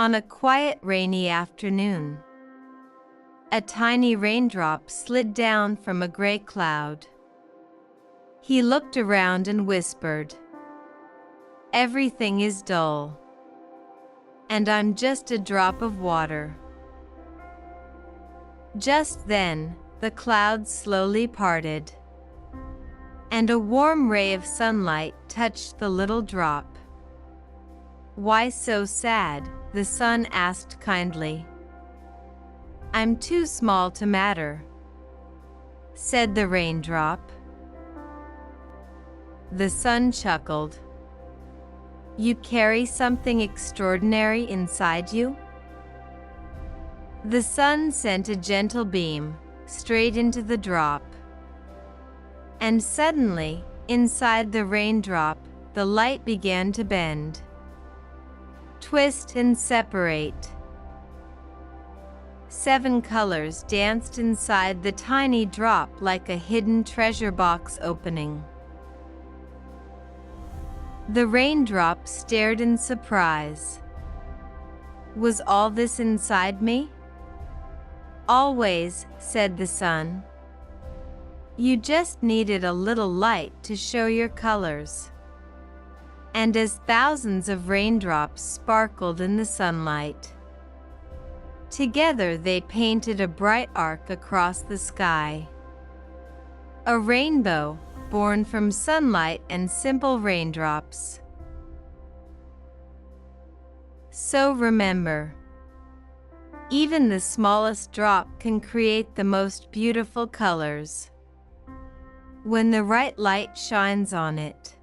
On a quiet rainy afternoon, a tiny raindrop slid down from a gray cloud. He looked around and whispered, "Everything is dull, and I'm just a drop of water." Just then, the clouds slowly parted, and a warm ray of sunlight touched the little drop. "Why so sad?" the sun asked kindly. "I'm too small to matter," said the raindrop. The sun chuckled. "You carry something extraordinary inside you?" The sun sent a gentle beam straight into the drop, and suddenly, inside the raindrop, the light began to bend, twist and separate. 7 colors danced inside the tiny drop like a hidden treasure box opening. The raindrop stared in surprise. "Was all this inside me?" "Always," said the sun. "You just needed a little light to show your colors." And as thousands of raindrops sparkled in the sunlight, together they painted a bright arc across the sky. A rainbow, born from sunlight and simple raindrops. So remember, even the smallest drop can create the most beautiful colors when the right light shines on it.